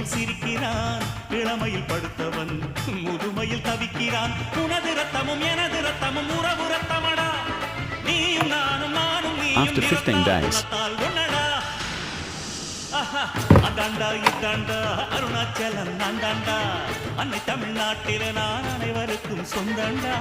இன்பம் சிரிக்கிறான். இளமையில் படுத்தவன் முதுமையில் தவிக்கிறான். உனது ரத்தமும் எனது ரத்தமும் உறவு ரத்தமடா. நீயும் நானும் நானும் After 15 days, அதாண்டா இதாண்டா அருணாச்சலம் நான்தாண்டா. அன்னை தமிழ்நாட்டில நான் அனைவருக்கும் சொந்தண்டா.